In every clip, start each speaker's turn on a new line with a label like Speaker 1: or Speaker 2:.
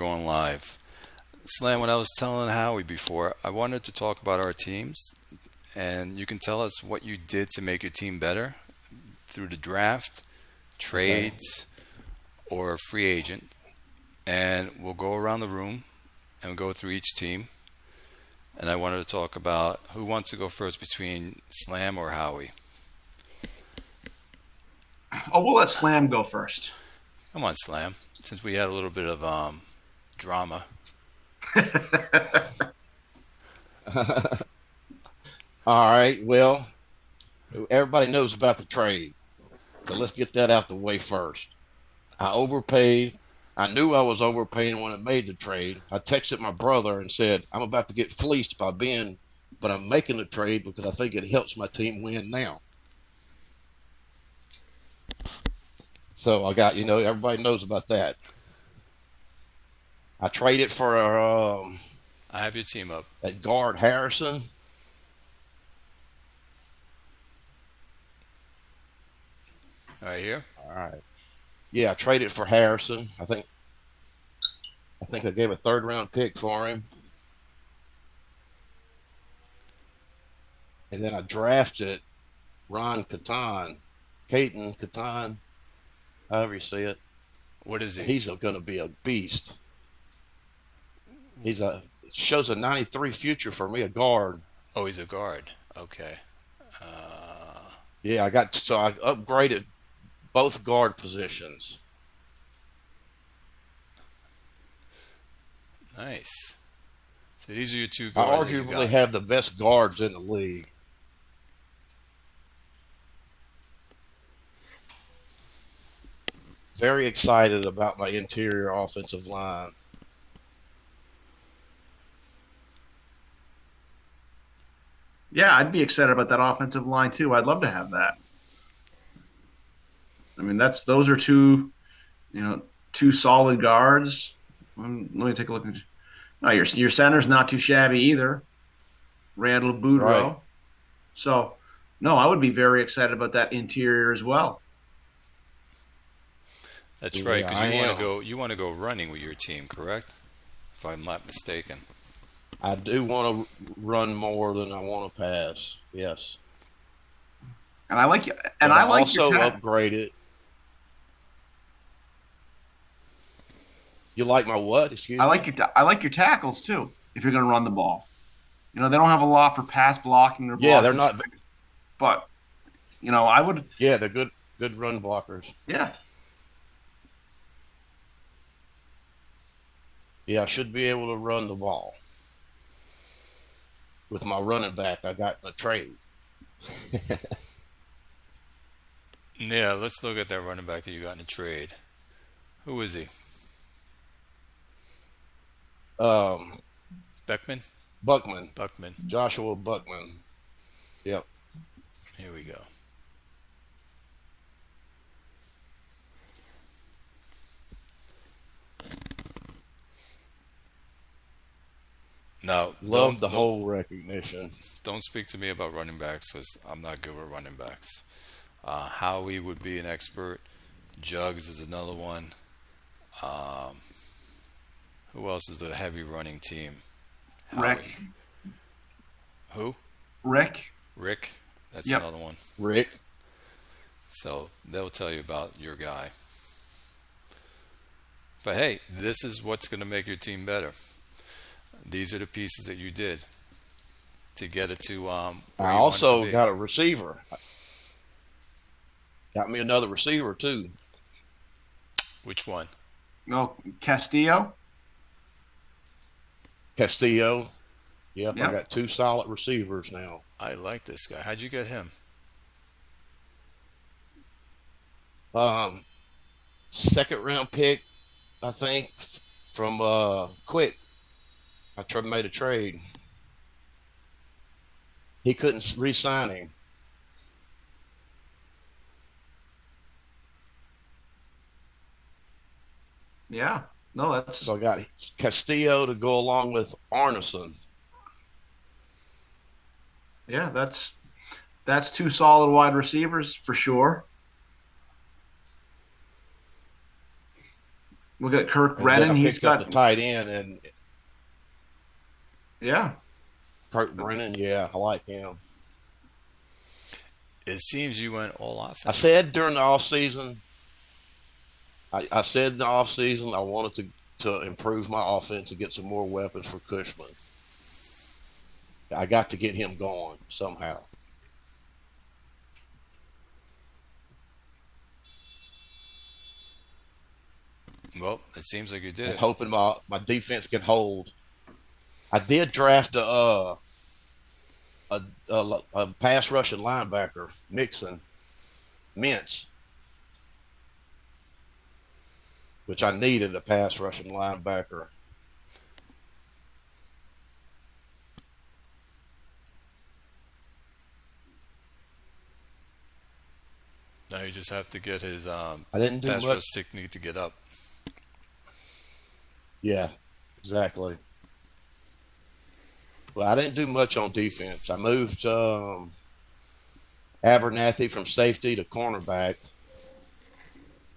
Speaker 1: going live. Slam, when I was telling Howie before, I wanted to talk about our teams, and you can tell us what you did to make your team better through the draft, trades, or a free agent. And we'll go around the room and go through each team. And I wanted to talk about who wants to go first between Slam or Howie.
Speaker 2: Oh, we'll let Slam go first.
Speaker 1: Come on, Slam. Since we had a little bit of drama.
Speaker 3: All right. Well, everybody knows about the trade. So let's get that out the way first. I overpaid. I knew I was overpaying when I made the trade. I texted my brother and said, I'm about to get fleeced but I'm making the trade because I think it helps my team win now. So I got, everybody knows about that. I traded for
Speaker 1: I have your team up.
Speaker 3: That guard Harrison.
Speaker 1: Right here.
Speaker 3: All right. Yeah, I traded for Harrison. I think I gave a third-round pick for him. And then I drafted Ron Catan, however you say it.
Speaker 1: What is he?
Speaker 3: He's going to be a beast. Shows a 93 future for me, a guard.
Speaker 1: Oh, he's a guard. Okay.
Speaker 3: Yeah, I upgraded both guard positions.
Speaker 1: Nice. So these are your two
Speaker 3: I
Speaker 1: guards.
Speaker 3: arguably have the best guards in the league. Very excited about my interior offensive line.
Speaker 2: Yeah, I'd be excited about that offensive line too. I'd love to have that. I mean, those are two solid guards. Let me take a look. No, your center's not too shabby either. Randall Boudreaux.
Speaker 3: Right.
Speaker 2: So, no, I would be very excited about that interior as well.
Speaker 1: That's right, because you want to go running with your team, correct? If I'm not mistaken.
Speaker 3: I do want to run more than I want to pass. Yes.
Speaker 2: And I like you. And I like
Speaker 3: also upgraded. You like my what? Excuse me?
Speaker 2: I like your tackles too. If you're going to run the ball, they don't have a lot for pass blocking or blocking.
Speaker 3: Yeah, they're not.
Speaker 2: But I would.
Speaker 3: Yeah, they're good run blockers.
Speaker 2: Yeah.
Speaker 3: Yeah, I should be able to run the ball with my running back I got in the trade.
Speaker 1: Yeah, let's look at that running back that you got in the trade. Who is he? Buckman.
Speaker 3: Joshua Buckman. Yep.
Speaker 1: Here we go. Now,
Speaker 3: love the whole recognition.
Speaker 1: Don't speak to me about running backs because I'm not good with running backs. Howie would be an expert. Jugs is another one. Who else is the heavy running team?
Speaker 2: Rick.
Speaker 1: Who?
Speaker 2: Rick.
Speaker 1: That's another one.
Speaker 3: Rick.
Speaker 1: So they'll tell you about your guy. But hey, this is what's going to make your team better. These are the pieces that you did to get it to.
Speaker 3: I also got a receiver. Got me another receiver too.
Speaker 1: Which one?
Speaker 2: No, Castillo.
Speaker 3: Yep, I got two solid receivers now.
Speaker 1: I like this guy. How'd you get him?
Speaker 3: Second round pick, I think, from Quick. I made a trade. He couldn't re-sign him.
Speaker 2: Yeah. No, that's.
Speaker 3: So I got Castillo to go along with Arneson.
Speaker 2: Yeah, that's two solid wide receivers for sure. Look at Kirk
Speaker 3: And then
Speaker 2: Brennan.
Speaker 3: I
Speaker 2: He's
Speaker 3: picked up the
Speaker 2: got
Speaker 3: tight end, and
Speaker 2: yeah.
Speaker 3: Kirk Brennan, yeah, I like him.
Speaker 1: It seems you went all offense.
Speaker 3: I said during the offseason, I said in the offseason I wanted to improve my offense and get some more weapons for Cushman. I got to get him going somehow.
Speaker 1: Well, it seems like you did
Speaker 3: And
Speaker 1: it.
Speaker 3: hoping my defense can hold. I did draft a pass rushing linebacker, Mintz, which I needed a pass rushing linebacker.
Speaker 1: Now you just have to get his
Speaker 3: I didn't do
Speaker 1: pass
Speaker 3: much.
Speaker 1: rush technique to get up.
Speaker 3: Yeah, exactly. Well, I didn't do much on defense. I moved Abernathy from safety to cornerback.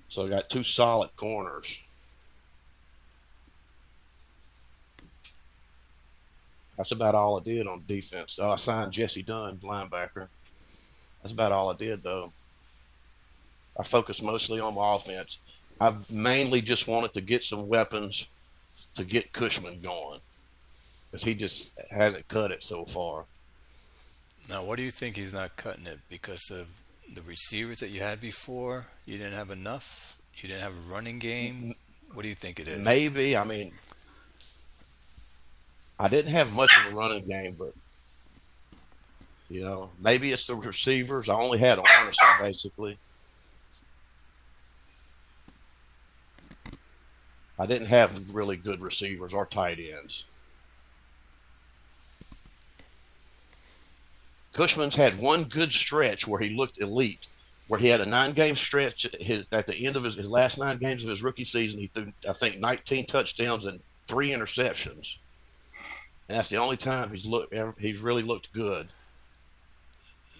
Speaker 3: So I got 2 solid corners. That's about all I did on defense. I signed Jesse Dunn, linebacker. That's about all I did, though. I focused mostly on my offense. I mainly just wanted to get some weapons to get Cushman going, because he just hasn't cut it so far.
Speaker 1: Now, what do you think he's not cutting it? Because of the receivers that you had before? You didn't have enough? You didn't have a running game? What do you think it is?
Speaker 3: Maybe. I mean, I didn't have much of a running game, but, maybe it's the receivers. I only had Arneson, basically. I didn't have really good receivers or tight ends. Cushman's had one good stretch where he looked elite, where he had a 9-game stretch at the end of his last 9 games of his rookie season. He threw, I think, 19 touchdowns and 3 interceptions. And that's the only time he's really looked good.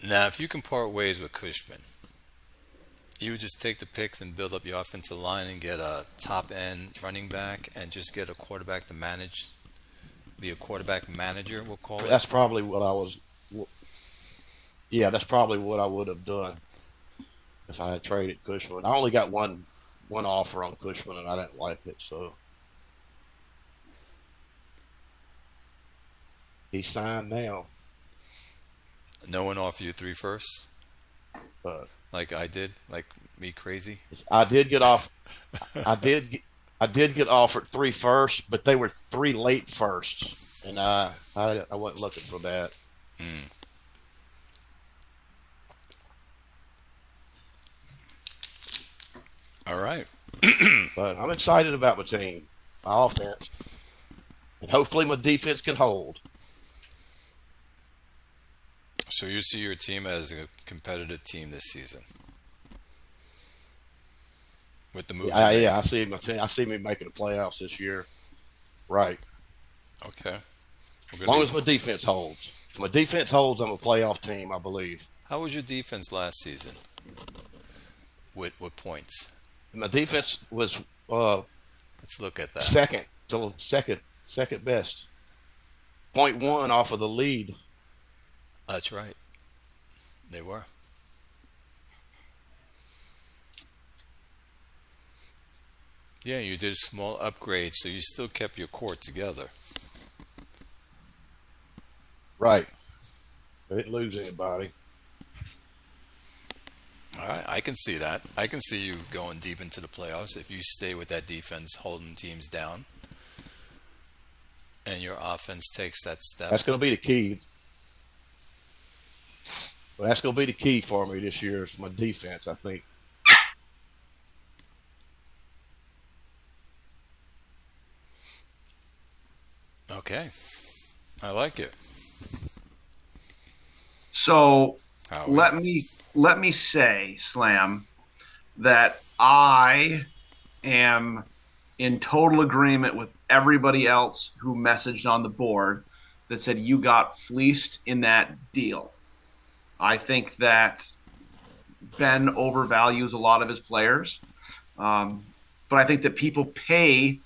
Speaker 1: Now, if you can part ways with Cushman, you would just take the picks and build up your offensive line and get a top-end running back and just get a quarterback to manage, be a quarterback manager, we'll call it.
Speaker 3: That's probably what I was. Yeah, that's probably what I would have done if I had traded Cushman. I only got one offer on Cushman, and I didn't like it, so he's signed now.
Speaker 1: No one offered you 3 firsts?
Speaker 3: But
Speaker 1: Like I did? Like me crazy?
Speaker 3: I did get off. I did get offered 3 firsts, but they were 3 late firsts, and I wasn't looking for that.
Speaker 1: Mm. All right.
Speaker 3: But I'm excited about my team, my offense, and hopefully my defense can hold.
Speaker 1: So you see your team as a competitive team this season? With the moves you made?
Speaker 3: Yeah, I see my team. I see me making the playoffs this year. Right.
Speaker 1: Okay.
Speaker 3: As long as my defense holds. If my defense holds, I'm a playoff team, I believe.
Speaker 1: How was your defense last season? With points?
Speaker 3: My defense was
Speaker 1: Let's look at that.
Speaker 3: second best. 0.1 off of the lead.
Speaker 1: That's right. They were. Yeah, you did a small upgrade, so you still kept your core together.
Speaker 3: Right. I didn't lose anybody.
Speaker 1: All right, I can see that. I can see you going deep into the playoffs if you stay with that defense, holding teams down, and your offense takes that step.
Speaker 3: That's going to be the key. Well, that's going to be the key for me this year is my defense, I think.
Speaker 1: Okay, I like it.
Speaker 2: So
Speaker 1: Howie.
Speaker 2: let me say, Slam, that I am in total agreement with everybody else who messaged on the board that said you got fleeced in that deal. I think that Ben overvalues a lot of his players. but I think that people pay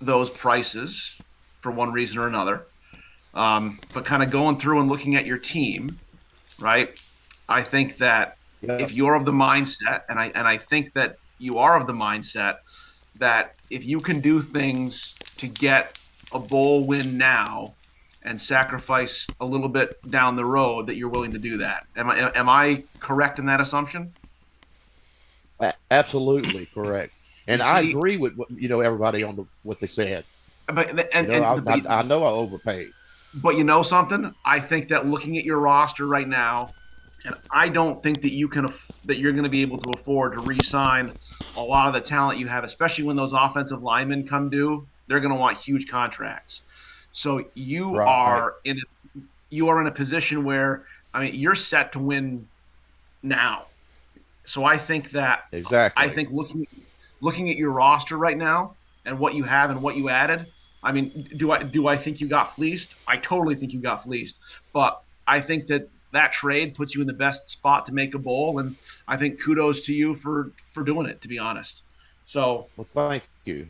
Speaker 2: those prices for one reason or another. But kind of going through and looking at your team, right? I think that if you're of the mindset, and I think that you are of the mindset that if you can do things to get a bowl win now and sacrifice a little bit down the road, that you're willing to do that. Am I correct in that assumption?
Speaker 3: Absolutely correct. And I agree with everybody on what they said.
Speaker 2: But
Speaker 3: I know I overpaid.
Speaker 2: But you know something? I think that looking at your roster right now, and I don't think that you're going to be able to afford to re-sign a lot of the talent you have, especially when those offensive linemen come due. They're going to want huge contracts. So you are in a position where, I mean, you're set to win now. So I think that
Speaker 3: exactly.
Speaker 2: I think looking at your roster right now and what you have and what you added, I mean, do I think you got fleeced? I totally think you got fleeced. But I think that trade puts you in the best spot to make a bowl, and I think kudos to you for doing it, to be honest. So,
Speaker 3: well, thank you.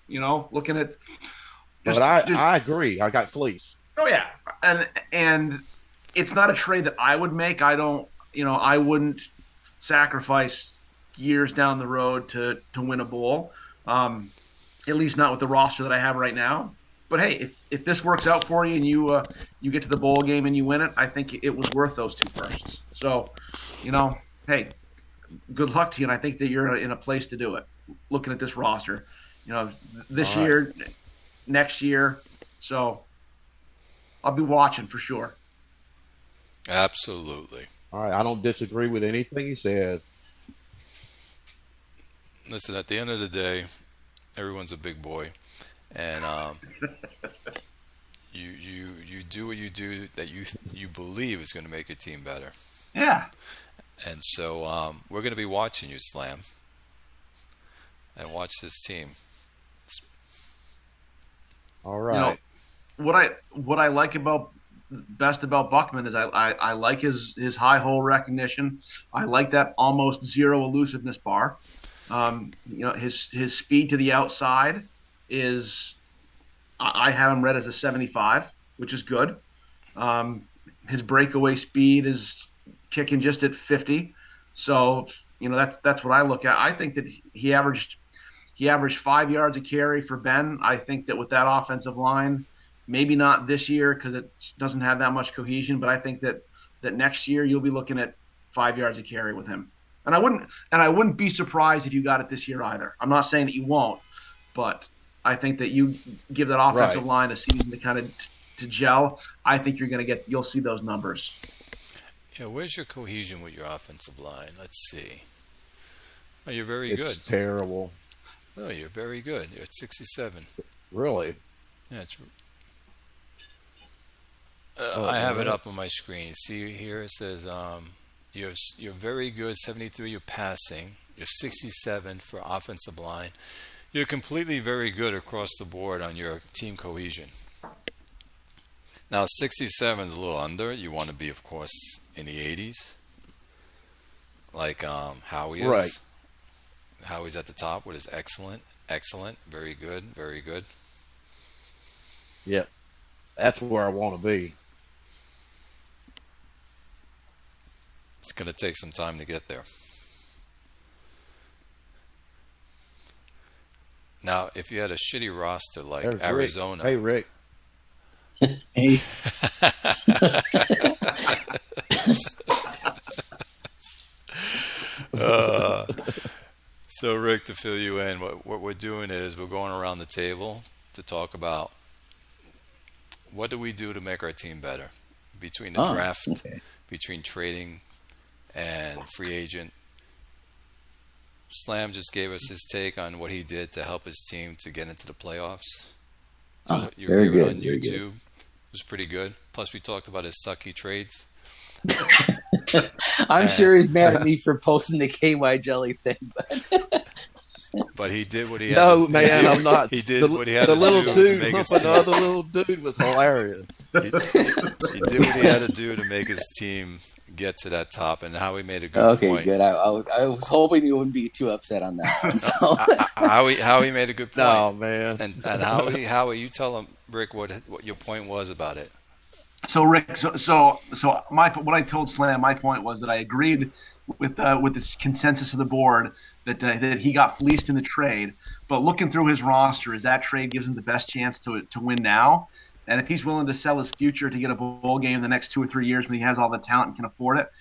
Speaker 2: Looking at.
Speaker 3: But I agree. I got fleeced.
Speaker 2: Oh yeah, and it's not a trade that I would make. I wouldn't sacrifice years down the road to win a bowl. At least not with the roster that I have right now. But hey, if this works out for you and you get to the bowl game and you win it, I think it was worth those 2 firsts. So, hey, good luck to you, and I think that you're in a place to do it. Looking at this roster, this year, next year, so I'll be watching for sure.
Speaker 1: Absolutely.
Speaker 3: All right, I don't disagree with anything he said.
Speaker 1: Listen, at the end of the day, everyone's a big boy, and you do what you do that you believe is going to make your team better.
Speaker 2: Yeah.
Speaker 1: And so we're going to be watching you, Slam, and watch this team.
Speaker 3: All right.
Speaker 2: What I like best about Buckman is I like his high hole recognition. I like that almost zero elusiveness bar. His speed to the outside is, I have him read as a 75, which is good. His breakaway speed is kicking just at 50. So, that's what I look at. I think that he averaged 5 yards a carry for Ben. I think that with that offensive line, maybe not this year because it doesn't have that much cohesion, but I think that next year you'll be looking at 5 yards a carry with him. And I wouldn't be surprised if you got it this year either. I'm not saying that you won't, but I think that you give that offensive line a season to kind of to gel. I think you'll see those numbers.
Speaker 1: Yeah, where's your cohesion with your offensive line? Let's see. Oh, you're very good.
Speaker 3: It's terrible.
Speaker 1: No, you're very good. You're at 67.
Speaker 3: Really?
Speaker 1: Yeah, I have it up on my screen. See here it says you're very good, 73 you're passing. You're 67 for offensive line. You're completely very good across the board on your team cohesion. Now 67 is a little under. You want to be, of course, in the 80s, like Howie is.
Speaker 3: Right.
Speaker 1: Howie's at the top with his excellent, very good, very good.
Speaker 3: Yep, that's where I want to be.
Speaker 1: It's going to take some time to get there. Now, if you had a shitty roster like
Speaker 3: There's
Speaker 1: Arizona.
Speaker 3: Rick. Hey, Rick.
Speaker 4: Hey.
Speaker 1: So, Rick, to fill you in, what we're doing is we're going around the table to talk about what do we do to make our team better between the draft, between trading and free agent. Slam just gave us his take on what he did to help his team to get into the playoffs.
Speaker 4: Very good.
Speaker 1: On YouTube. It was pretty good. Plus, we talked about his sucky trades.
Speaker 4: I'm sure he's mad at me for posting the KY jelly thing. But
Speaker 1: But he did what he had
Speaker 3: No,
Speaker 1: to,
Speaker 3: man, I'm not.
Speaker 1: He did what he had
Speaker 3: the
Speaker 1: to
Speaker 3: little
Speaker 1: do
Speaker 3: dude
Speaker 1: to make his
Speaker 3: humping
Speaker 1: team.
Speaker 3: the other little dude was hilarious.
Speaker 1: He did what he had to do to make his team get to that top, and Howie made a good
Speaker 4: Okay,
Speaker 1: point.
Speaker 4: good. I was hoping you wouldn't be too upset on that one. So.
Speaker 1: Howie made a good point.
Speaker 3: No, man.
Speaker 1: And Howie, you tell him, Rick, what your point was about it.
Speaker 2: So Rick, so what I told Slam, my point was that I agreed with this consensus of the board that he got fleeced in the trade. But looking through his roster, is that trade gives him the best chance to win now? And if he's willing to sell his future to get a bowl game in the next 2 or 3 years when he has all the talent and can afford it,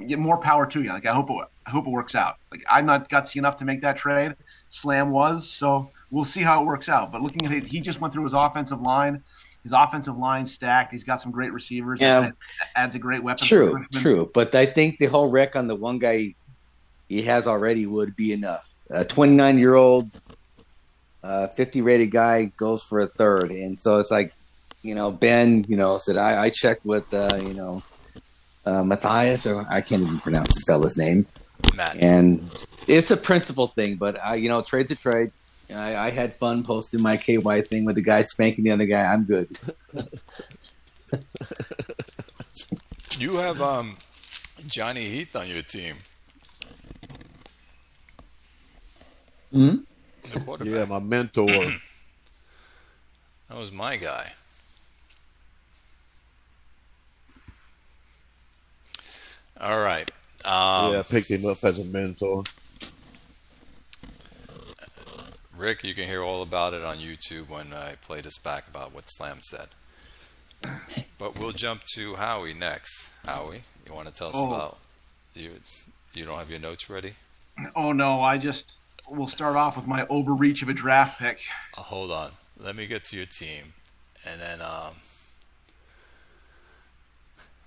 Speaker 2: get more power to you. Like I hope it works out. Like I'm not gutsy enough to make that trade. Slam was, so we'll see how it works out. But looking at it, he just went through his offensive line. His offensive line stacked. He's got some great receivers.
Speaker 4: Yeah.
Speaker 2: Adds a great weapon.
Speaker 4: True. But I think the whole wreck on the one guy he has already would be enough. A 29-year-old, 50 rated guy goes for a third, and so it's like, Ben, said I checked with Matthias, or I can't even pronounce this fella's name.
Speaker 1: Matt.
Speaker 4: And it's a principle thing, but trade's a trade. I had fun posting my KY thing with the guy spanking the other guy. I'm good.
Speaker 1: You have Johnny Heath on your team.
Speaker 4: Hmm?
Speaker 1: The quarterback.
Speaker 3: Yeah, my mentor.
Speaker 1: That was my guy. All right.
Speaker 3: I picked him up as a mentor.
Speaker 1: Rick, you can hear all about it on YouTube when I play this back about what Slam said. But we'll jump to Howie next. Howie, you want to tell us about you don't have your notes ready?
Speaker 2: Oh no, we'll start off with my overreach of a draft pick.
Speaker 1: Hold on. Let me get to your team. And then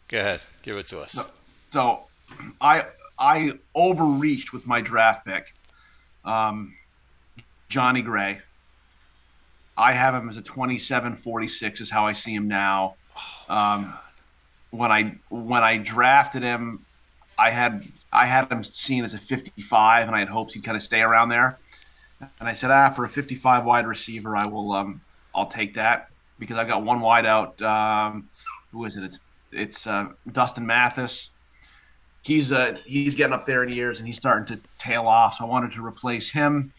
Speaker 1: go ahead, give it to us.
Speaker 2: So I overreached with my draft pick. Johnny Gray. I have him as a 27-46 is how I see him now. When I drafted him, I had him seen as a 55, and I had hopes he'd kind of stay around there. And I said, for a 55 wide receiver, I'll take that because I've got one wide out. Who is it? It's Dustin Mathis. He's getting up there in years, and he's starting to tail off. So I wanted to replace him.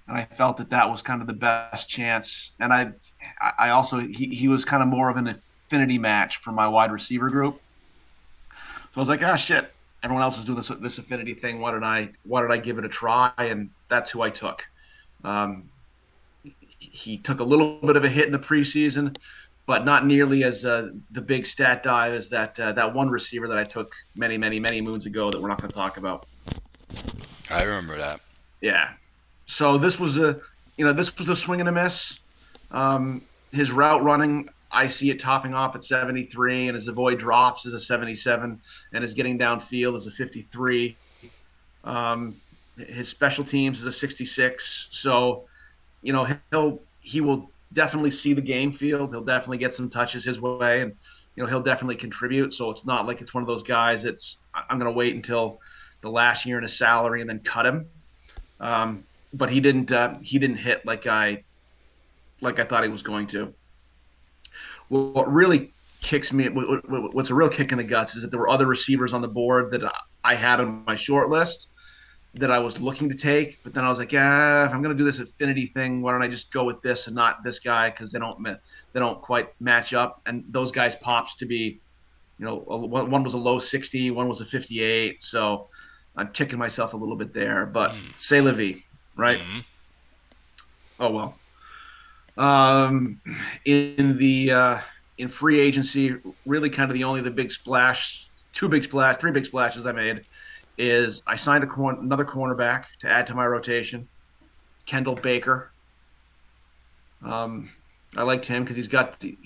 Speaker 2: And I felt that was kind of the best chance. And I also he was kind of more of an affinity match for my wide receiver group. So I was like, shit, everyone else is doing this affinity thing. Why did I give it a try? And that's who I took. He took a little bit of a hit in the preseason, but not nearly as the big stat dive as that one receiver that I took many, many, many moons ago that we're not going to talk about.
Speaker 1: I remember that.
Speaker 2: Yeah. So this was a swing and a miss. His route running, I see it topping off at 73, and his avoid drops is a 77, and his getting downfield is a 53. His special teams is a 66. So, he will definitely see the game field. He'll definitely get some touches his way, and he'll definitely contribute. So it's not like it's one of those guys. I'm going to wait until the last year in his salary and then cut him. But he didn't hit like I thought he was going to. What really kicks me, what's a real kick in the guts is that there were other receivers on the board that I had on my short list that I was looking to take, but then I was like, if I'm going to do this affinity thing, why don't I just go with this and not this guy because they don't quite match up. And those guys pops to be, one was a low 60, one was a 58. So I'm kicking myself a little bit there, but c'est la vie. Right.
Speaker 1: Mm-hmm.
Speaker 2: Oh well. In free agency, really kind of three big splashes I made is I signed another cornerback to add to my rotation, Kendall Baker. I liked him because he's got a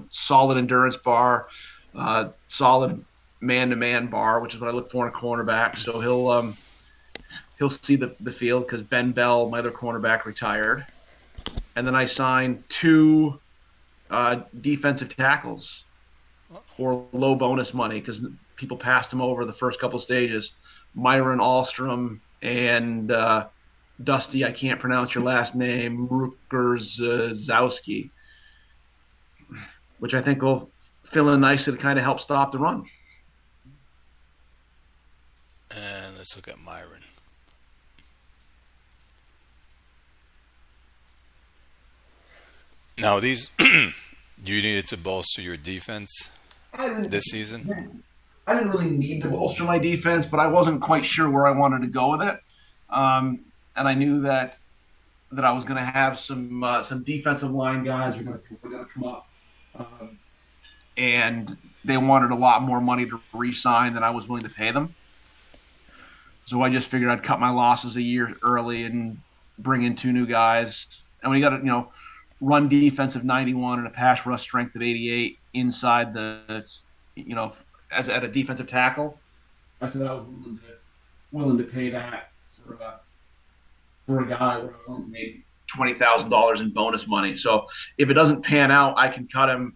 Speaker 2: solid endurance bar, solid man-to-man bar, which is what I look for in a cornerback. So he'll see the field because Ben Bell, my other cornerback, retired. And then I signed 2 defensive tackles for low bonus money because people passed him over the first couple stages. Myron Alstrom and Dusty, I can't pronounce your last name, Rukerzowski, which I think will fill in nicely to kind of help stop the run.
Speaker 1: And let's look at Myron. Now, these you needed to bolster your defense this season.
Speaker 2: I didn't really need to bolster my defense, but I wasn't quite sure where I wanted to go with it. And I knew that I was going to have some defensive line guys who are going to come up, and they wanted a lot more money to re-sign than I was willing to pay them. So I just figured I'd cut my losses a year early and bring in 2 new guys. And when you got a run defense of 91 and a pass rush strength of 88 inside the as at a defensive tackle, I said I was willing to pay that for a guy where I only made $20,000 in bonus money. So if it doesn't pan out, I can cut him.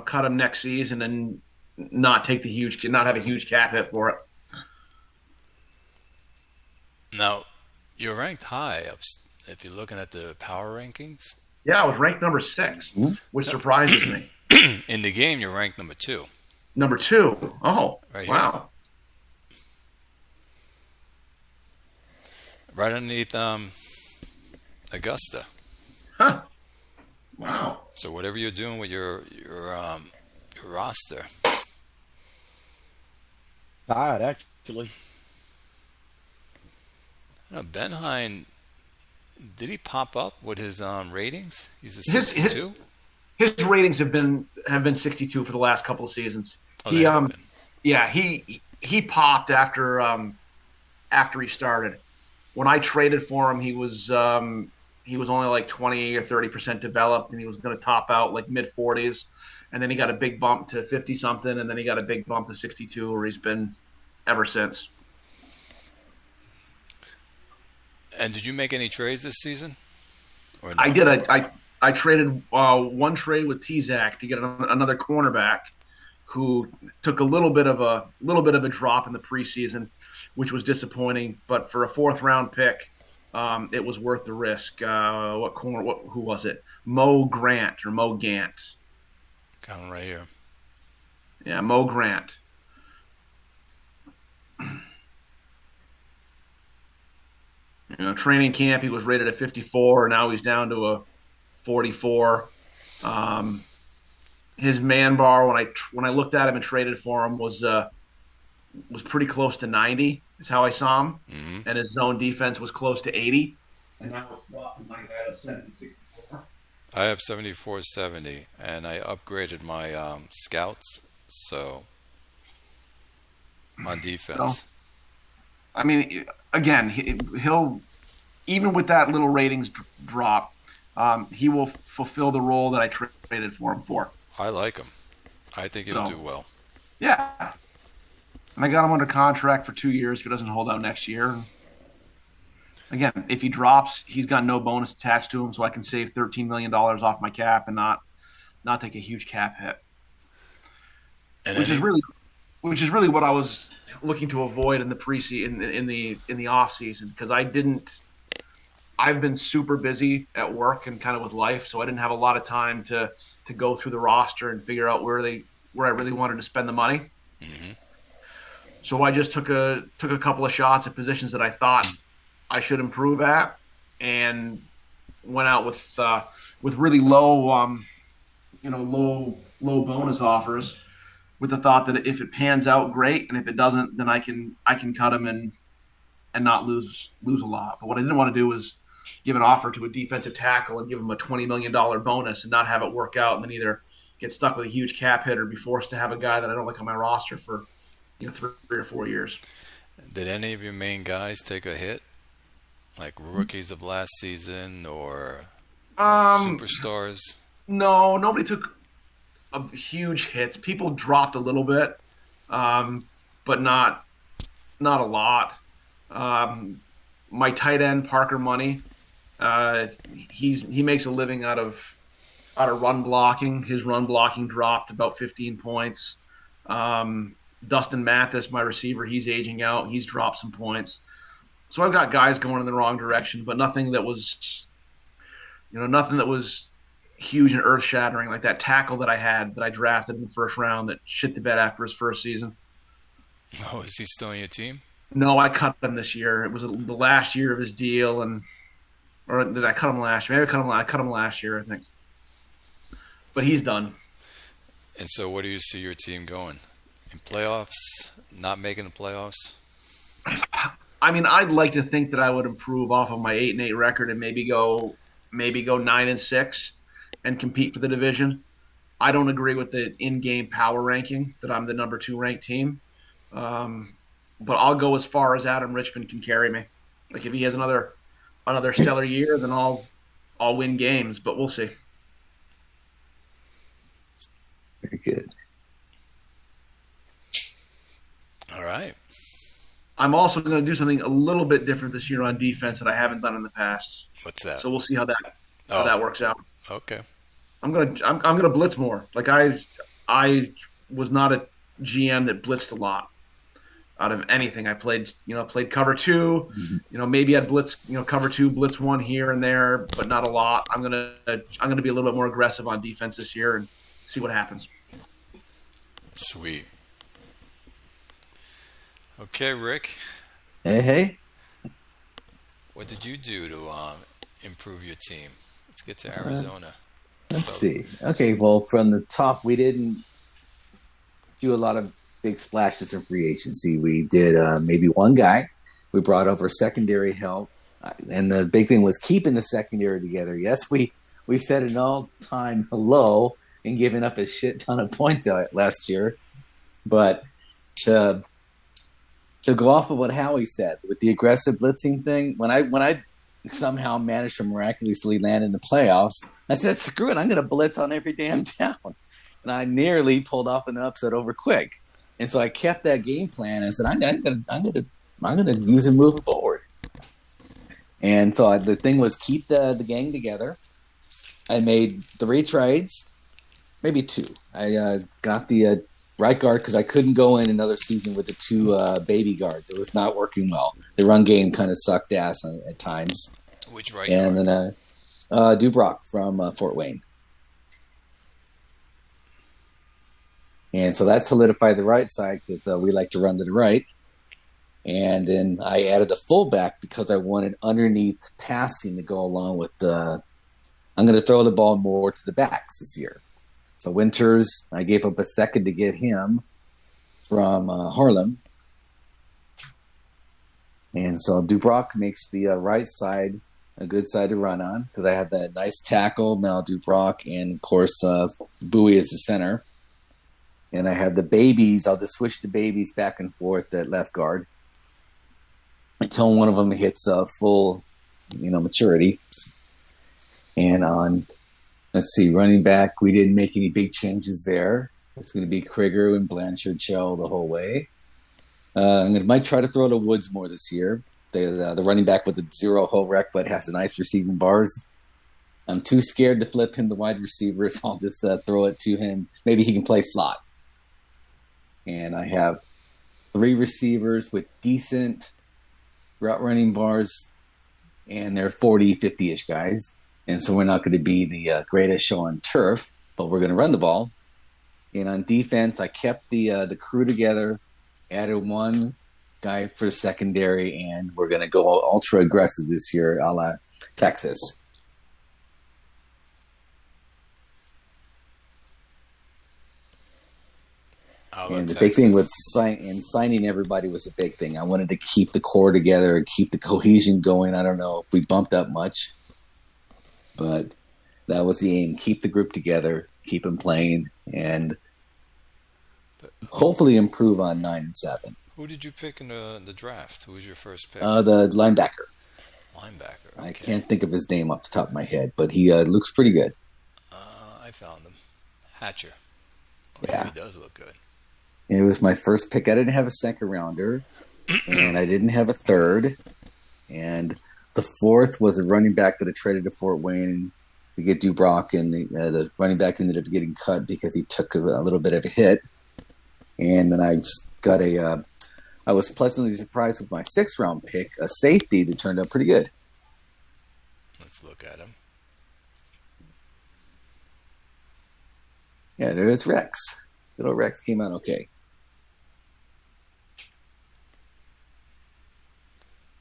Speaker 2: Cut him next season and not have a huge cap hit for it.
Speaker 1: Now, you're ranked high up if you're looking at the power rankings.
Speaker 2: Yeah, I was ranked number 6, which surprises me.
Speaker 1: In the game, you're ranked number 2.
Speaker 2: Number 2. Oh,
Speaker 1: right
Speaker 2: wow.
Speaker 1: Here. Right underneath Augusta.
Speaker 2: Huh. Wow.
Speaker 1: So whatever you're doing with your roster.
Speaker 3: Tied, actually.
Speaker 1: Ben Hine, did he pop up with his ratings? He's a 62.
Speaker 2: His ratings have been 62 for the last couple of seasons.
Speaker 1: Oh,
Speaker 2: he popped after he started. When I traded for him, he was only like 20 or 30% developed, and he was going to top out like mid 40s, and then he got a big bump to 50 something, and then he got a big bump to 62, where he's been ever since.
Speaker 1: And did you make any trades this season? Or no?
Speaker 2: I did. I traded one trade with T-Zac to get another cornerback who took a little bit of a drop in the preseason, which was disappointing. But for a 4th round pick, it was worth the risk. Who was it? Mo Grant or Mo Gant?
Speaker 1: Got him right here.
Speaker 2: Yeah, Mo Grant. Training camp, he was rated at 54. Now he's down to a 44. His man bar when I looked at him and traded for him was pretty close to 90. Is how I saw him, and his zone defense was close to 80. And that was flopping my guy to 70-64.
Speaker 1: I have 74-70, and I upgraded my scouts, so on defense.
Speaker 2: So, I mean, again, he'll even with that little ratings drop, he will fulfill the role that I traded for him for.
Speaker 1: I like him. I think he'll do well.
Speaker 2: Yeah. And I got him under contract for 2 years if he doesn't hold out next year. Again, if he drops, he's got no bonus attached to him, so I can save $13 million off my cap and not take a huge cap hit.
Speaker 1: And
Speaker 2: which is really what I was looking to avoid in the in the off season, because I've been super busy at work and kind of with life, so I didn't have a lot of time to go through the roster and figure out where I really wanted to spend the money.
Speaker 1: Mm-hmm.
Speaker 2: So I just took a couple of shots at positions that I thought I should improve at, and went out with really low bonus offers, with the thought that if it pans out, great, and if it doesn't, then I can cut him and not lose a lot. But what I didn't want to do was give an offer to a defensive tackle and give him a $20 million bonus and not have it work out, and then either get stuck with a huge cap hit or be forced to have a guy that I don't like on my roster for 3 or 4 years.
Speaker 1: Did any of your main guys take a hit, like rookies of last season or superstars?
Speaker 2: No, nobody took huge hits. People dropped a little bit, but not a lot. My tight end Parker Money, he makes a living out of run blocking. His run blocking dropped about 15 points. Dustin Mathis, my receiver, he's aging out. He's dropped some points. So I've got guys going in the wrong direction, but nothing that was, nothing that was huge and earth shattering like that tackle that I drafted in the first round that shit the bed after his first season.
Speaker 1: Oh, is he still on your team?
Speaker 2: No, I cut him this year. It was the last year of his deal, or did I cut him last year? Maybe I cut him last year, I think. But he's done.
Speaker 1: And so where do you see your team going? In playoffs? Not making the playoffs?
Speaker 2: I mean, I'd like to think that I would improve off of my 8-8 record and maybe go 9-6 and compete for the division. I don't agree with the in-game power ranking that I'm the number 2 ranked team. But I'll go as far as Adam Richmond can carry me. Like if he has another stellar year, then I'll win games, but we'll see.
Speaker 4: Very good.
Speaker 1: All right.
Speaker 2: I'm also going to do something a little bit different this year on defense that I haven't done in the past.
Speaker 1: What's that?
Speaker 2: So we'll see how that works out.
Speaker 1: Okay.
Speaker 2: I'm gonna blitz more. Like I was not a GM that blitzed a lot out of anything. I played cover 2.
Speaker 4: Mm-hmm.
Speaker 2: Maybe I'd blitz, cover 2, blitz 1 here and there, but not a lot. I'm gonna be a little bit more aggressive on defense this year and see what happens.
Speaker 1: Sweet. Okay, Rick.
Speaker 4: Hey.
Speaker 1: What did you do to improve your team? Let's get to Arizona.
Speaker 4: Let's see. Okay, well, from the top, we didn't do a lot of big splashes in free agency. We did maybe one guy. We brought over secondary help. And the big thing was keeping the secondary together. Yes, we set an all-time low in giving up a shit ton of points last year. But to go off of what Howie said, with the aggressive blitzing thing, when I somehow managed to miraculously land in the playoffs, I said, screw it, I'm going to blitz on every damn down. And I nearly pulled off an upset over quick. And so I kept that game plan. I said, I'm gonna use it moving forward. And so the thing was keep the gang together. I made 3 trades, maybe 2. I got the right guard because I couldn't go in another season with the 2 baby guards. It was not working well. The run game kind of sucked ass at times.
Speaker 1: Which right
Speaker 4: and
Speaker 1: guard?
Speaker 4: Then Dubrock from Fort Wayne. And so that solidified the right side because we like to run to the right. And then I added the fullback because I wanted underneath passing to go along with the – I'm going to throw the ball more to the backs this year. So Winters, I gave up a second to get him from Harlem. And so Dubrock makes the right side a good side to run on because I have that nice tackle, Mel Dubrock, and, of course, Bowie is the center. And I have the babies. I'll just switch the babies back and forth at left guard until one of them hits full, maturity. And on, let's see, running back, we didn't make any big changes there. It's going to be Krieger and Blanchard Shell the whole way. Might try to throw to Woods more this year. The running back with the 0 hole rec, but has a nice receiving bars. I'm too scared to flip him to wide receiver, so I'll just throw it to him. Maybe he can play slot. And I have 3 receivers with decent route running bars, and they're 40, 50-ish guys. And so we're not going to be the greatest show on turf, but we're going to run the ball. And on defense, I kept the crew together, added 1 guy for the secondary, and we're going to go ultra aggressive this year, a la Texas. And the big thing with signing everybody was a big thing. I wanted to keep the core together and keep the cohesion going. I don't know if we bumped up much, but that was the aim. Keep the group together, keep them playing, and hopefully improve on 9-7.
Speaker 1: Who did you pick in the draft? Who was your first pick?
Speaker 4: The linebacker.
Speaker 1: Linebacker. Okay.
Speaker 4: I can't think of his name off the top of my head, but he looks pretty good.
Speaker 1: I found him. Hatcher.
Speaker 4: Yeah.
Speaker 1: He does look good.
Speaker 4: It was my first pick. I didn't have a second rounder, and I didn't have a third. And the 4th was a running back that I traded to Fort Wayne to get Dubrock, and the running back ended up getting cut because he took a little bit of a hit. And then I just got I was pleasantly surprised with my 6th-round pick, a safety that turned out pretty good.
Speaker 1: Let's look at him.
Speaker 4: Yeah, there's Rex. Little Rex came out okay.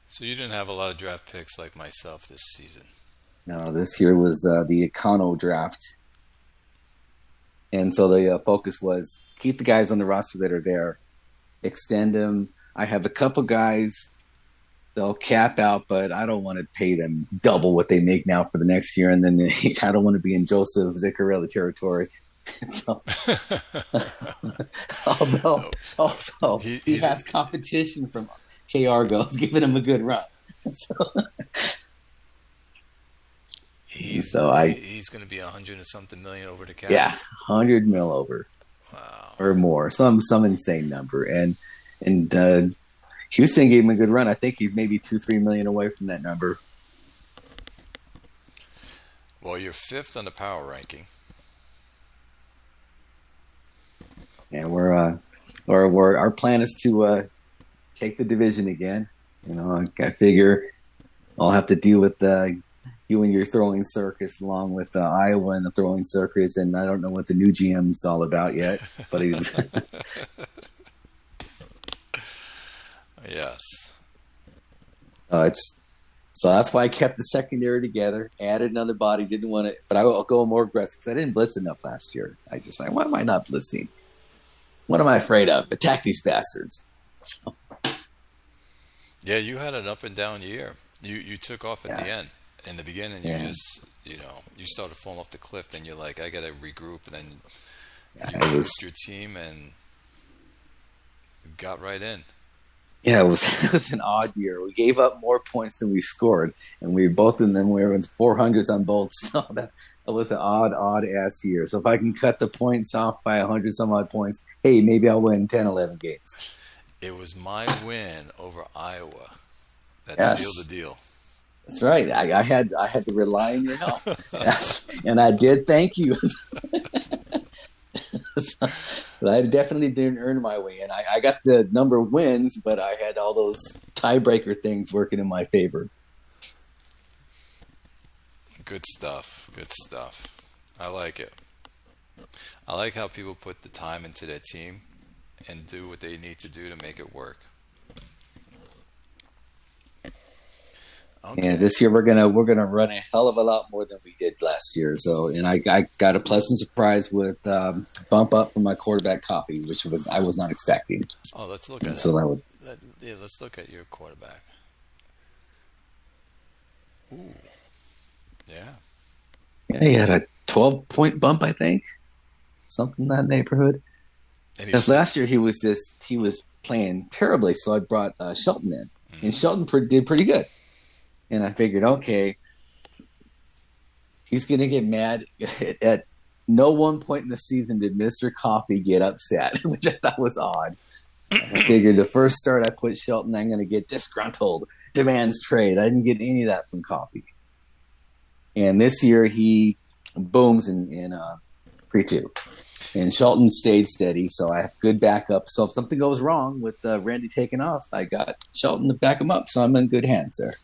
Speaker 1: So you didn't have a lot of draft picks like myself this season.
Speaker 4: No, this year was the Econo draft. And so the focus was keep the guys on the roster that are there, extend them. I have a couple guys they'll cap out, but I don't want to pay them double what they make now for the next year. And then I don't want to be in Joseph Ziccarelli territory. So, although he has competition from K. Argo's giving him a good run.
Speaker 1: He's going to be 100 and something million over the cap.
Speaker 4: Yeah, 100 mil over.
Speaker 1: Wow.
Speaker 4: Or more, some insane number. And Houston gave him a good run. I think he's maybe 2-3 million away from that number.
Speaker 1: Well, you're 5th on the power ranking.
Speaker 4: And our plan is to take the division again. You know, I figure I'll have to deal with you and your throwing circus, along with Iowa and the throwing circus, and I don't know what the new GM's all about yet. But
Speaker 1: yes,
Speaker 4: so that's why I kept the secondary together. Added another body. Didn't want to, but I'll go more aggressive because I didn't blitz enough last year. I just why am I not blitzing? What am I afraid of? Attack these bastards. So.
Speaker 1: Yeah, you had an up and down year. You took off at the end. In the beginning, you just, you started falling off the cliff, and you're like, I got to regroup, and then you regrouped your team and got right in.
Speaker 4: Yeah, it was an odd year. We gave up more points than we scored, and we both in them were in 400s on both. So that was an odd ass year. So if I can cut the points off by 100 some odd points, hey, maybe I'll win 10, 11 games.
Speaker 1: It was my win over Iowa that sealed the deal.
Speaker 4: That's right. I had to rely on your help, and I did. Thank you. But I definitely didn't earn my way, and I got the number of wins, but I had all those tiebreaker things working in my favor.
Speaker 1: Good stuff. Good stuff. I like it. I like how people put the time into their team and do what they need to do to make it work. Okay.
Speaker 4: And this year we're gonna run a hell of a lot more than we did last year. So, and I got a pleasant surprise with bump up from my quarterback coffee, which I was not expecting.
Speaker 1: Oh, let's look at it.
Speaker 4: So
Speaker 1: let's look at your quarterback. Ooh, yeah.
Speaker 4: Yeah, he had a 12-point bump, I think, something in that neighborhood. Because last year he was playing terribly, so I brought Shelton in, and Shelton did pretty good. And I figured, okay, he's going to get mad. At no one point in the season did Mr. Coffee get upset, which I thought was odd. I figured the first start I put Shelton, I'm going to get disgruntled, demands trade. I didn't get any of that from Coffee. And this year he booms in 3-2. And Shelton stayed steady, so I have good backup. So if something goes wrong with Randy taking off, I got Shelton to back him up, so I'm in good hands there.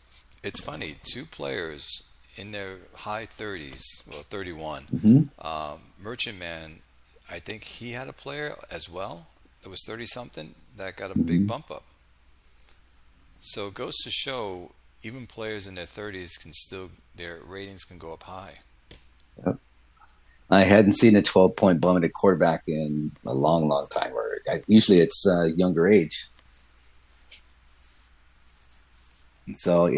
Speaker 1: It's funny, 2 players in their high 30s, well, 31.
Speaker 4: Mm-hmm.
Speaker 1: Merchant Man, I think he had a player as well that was 30-something that got a big bump up. So it goes to show even players in their 30s their ratings can go up high.
Speaker 4: Yep. I hadn't seen a 12-point bump at quarterback in a long, long time. Usually it's younger age. So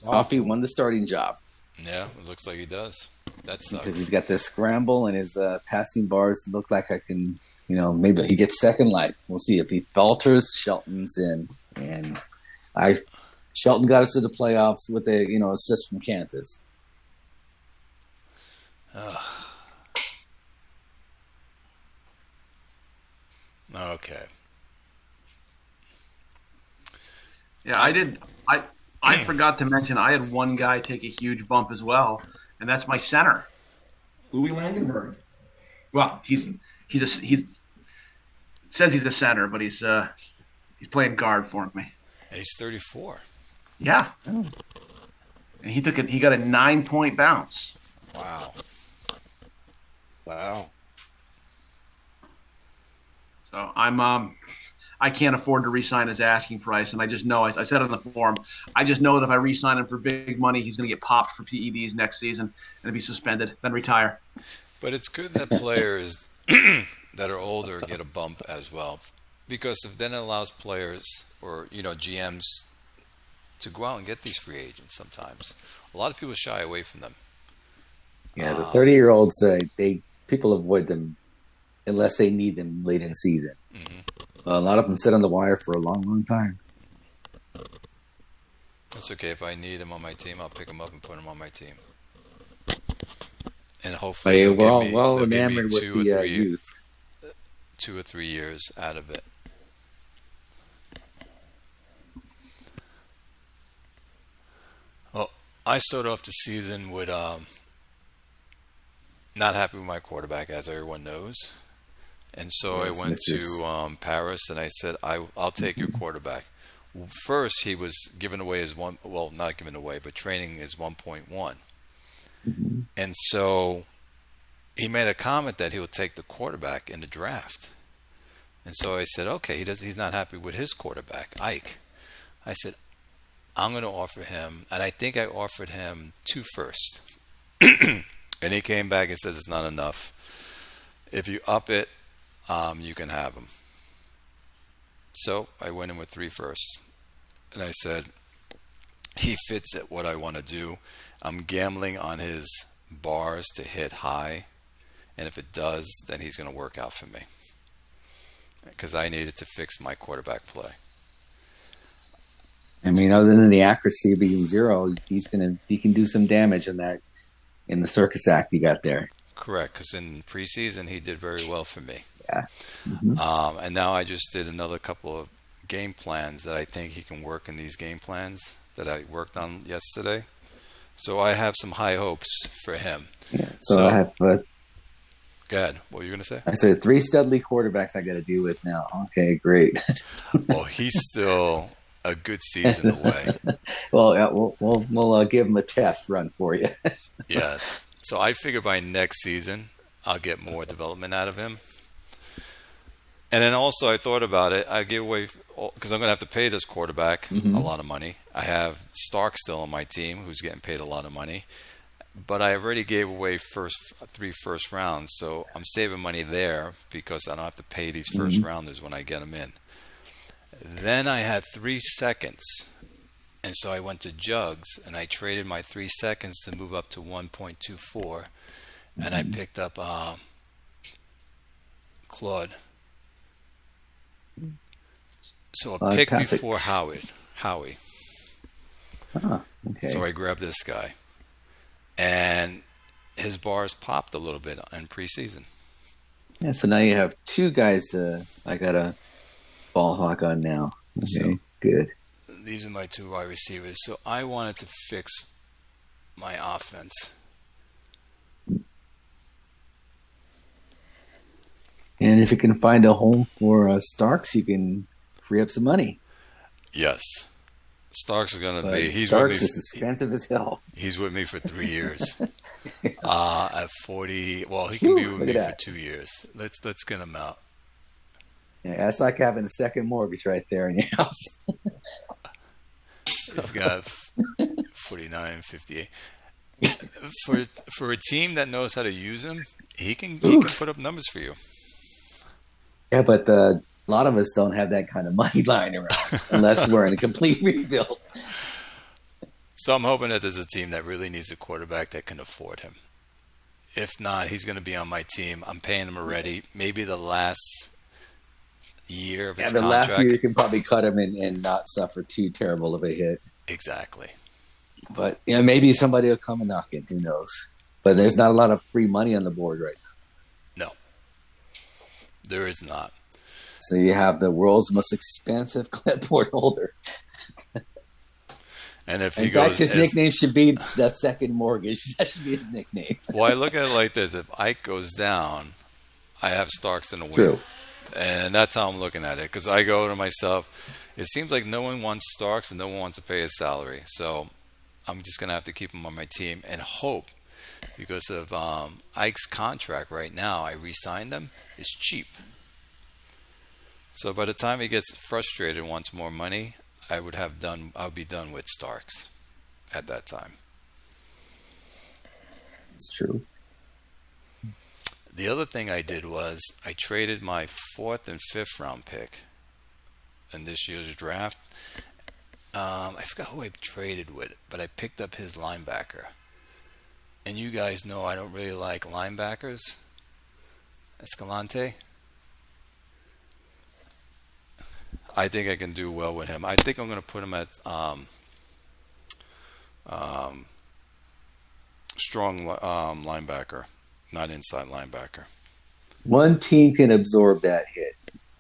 Speaker 4: Coffee won the starting job.
Speaker 1: Yeah, it looks like he does. That sucks.
Speaker 4: Because he's got this scramble and his passing bars look like I can, maybe he gets second life. We'll see. If he falters, Shelton's in. And Shelton got us to the playoffs with a assist from Kansas.
Speaker 1: Okay.
Speaker 2: Yeah, I forgot to mention I had one guy take a huge bump as well, and that's my center, Louis Langenberg. Well, he's says he's a center, but he's playing guard for me.
Speaker 1: And he's 34.
Speaker 2: Yeah. And he got a 9-point bounce.
Speaker 1: Wow.
Speaker 3: Wow.
Speaker 2: So I can't afford to re-sign his asking price, and I just know I said on the forum, I just know that if I re-sign him for big money, he's going to get popped for PEDs next season and be suspended, then retire.
Speaker 1: But it's good that players that are older get a bump as well, because then it allows players or GMs to go out and get these free agents. Sometimes a lot of people shy away from them.
Speaker 4: Yeah, the 30-year-olds people avoid them unless they need them late in the season.
Speaker 1: Mm-hmm.
Speaker 4: A lot of them sit on the wire for a long, long time.
Speaker 1: That's okay. If I need him on my team, I'll pick him up and put him on my team. And hopefully,
Speaker 4: we're all
Speaker 1: they'll give me
Speaker 4: enamored with the youth.
Speaker 1: 2 or 3 years out of it. Well, I started off the season with not happy with my quarterback, as everyone knows. And so I went to Paris and I said, I'll take your quarterback. First, he was given away as not given away, but training is 1.1.
Speaker 4: Mm-hmm.
Speaker 1: And so he made a comment that he would take the quarterback in the draft. And so I said, okay, he's not happy with his quarterback, Ike. I said, I'm going to offer him, and I think I offered him 2 firsts. And he came back and says it's not enough. If you up it, you can have him. So I went in with 3 firsts. And I said, he fits at what I want to do. I'm gambling on his bars to hit high. And if it does, then he's going to work out for me. Because I needed to fix my quarterback play.
Speaker 4: I mean, other than the accuracy being 0, he can do some damage in the circus act he got there.
Speaker 1: Correct, because in preseason he did very well for me.
Speaker 4: Yeah. Mm-hmm.
Speaker 1: And now I just did another couple of game plans that I think he can work in these game plans that I worked on yesterday. So I have some high hopes for him.
Speaker 4: Yeah, so I have...
Speaker 1: go ahead. What were you going to say?
Speaker 4: I said 3 studly quarterbacks I got to deal with now. Okay, great.
Speaker 1: Well, he's still a good season away.
Speaker 4: Well, we'll give him a test run for you.
Speaker 1: Yes. So I figure by next season, I'll get more development out of him. And then also I thought about it. I give away, because I'm going to have to pay this quarterback a lot of money. I have Stark still on my team, who's getting paid a lot of money. But I already gave away 3 first rounds, so I'm saving money there because I don't have to pay these first rounders when I get them in. Then I had 3 seconds, and so I went to Jugs, and I traded my 3 seconds to move up to 1.24, and I picked up Claude. So a pick before Howie.
Speaker 4: Oh, okay.
Speaker 1: So I grabbed this guy. And his bars popped a little bit in preseason.
Speaker 4: Yeah, so now you have 2 guys I got a ball hawk on now. Okay, so, good.
Speaker 1: These are my 2 wide receivers. So I wanted to fix my offense.
Speaker 4: And if you can find a home for Starks, you can free up some money.
Speaker 1: Yes. Starks is going to be...
Speaker 4: Starks is expensive as hell.
Speaker 1: He's with me for 3 years. At 40... Well, he can be with me for 2 years. Let's get him out.
Speaker 4: Yeah, that's like having a second mortgage right there in your house.
Speaker 1: He's got 49, 58. For a team that knows how to use him, he can put up numbers for you.
Speaker 4: Yeah, but a lot of us don't have that kind of money lying around unless we're in a complete rebuild.
Speaker 1: So I'm hoping that there's a team that really needs a quarterback that can afford him. If not, he's going to be on my team. I'm paying him already. Maybe the last year of his contract.
Speaker 4: Last year you can probably cut him and not suffer too terrible of a hit.
Speaker 1: Exactly.
Speaker 4: But maybe somebody will come and knock it. Who knows? But there's not a lot of free money on the board right now.
Speaker 1: No. There is not.
Speaker 4: So you have the world's most expensive clipboard holder.
Speaker 1: And if
Speaker 4: in fact, his nickname should be that second mortgage. That should be his nickname.
Speaker 1: Well, I look at it like this. If Ike goes down, I have Starks in the win.
Speaker 4: True.
Speaker 1: And that's how I'm looking at it. Because I go to myself, it seems like no one wants Starks and no one wants to pay his salary. So I'm just going to have to keep him on my team and hope, because of Ike's contract right now, I re-signed him, is cheap. So by the time he gets frustrated and wants more money, I would be done with Starks at that time.
Speaker 4: It's true.
Speaker 1: The other thing I did was I traded my 4th and 5th round pick in this year's draft. I forgot who I traded with, but I picked up his linebacker. And you guys know I don't really like linebackers. Escalante. I think I can do well with him. I think I'm going to put him at strong linebacker, not inside linebacker.
Speaker 4: One team can absorb that hit.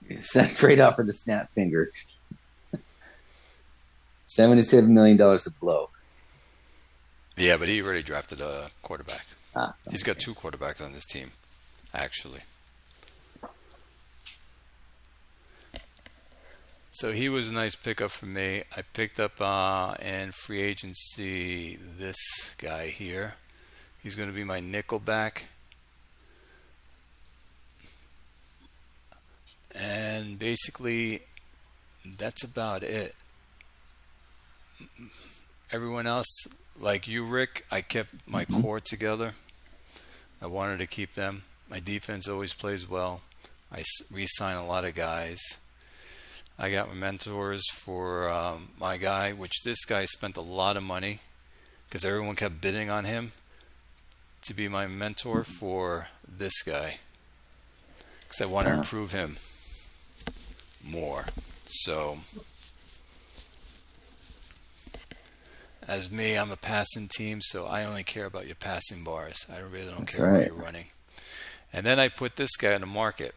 Speaker 4: It's straight off of the snap finger. $77 million to blow.
Speaker 1: Yeah, but he already drafted a quarterback.
Speaker 4: Okay.
Speaker 1: He's got 2 quarterbacks on his team, actually. So he was a nice pickup for me. I picked up in free agency this guy here. He's going to be my nickel back. And basically, that's about it. Everyone else, like you, Rick, I kept my core together. I wanted to keep them. My defense always plays well. I re-sign a lot of guys. I got my mentors for my guy, which this guy spent a lot of money because everyone kept bidding on him to be my mentor for this guy, because I want to improve him more. So as me, I'm a passing team, so I only care about your passing bars. I really don't care about your running. And then I put this guy in the market.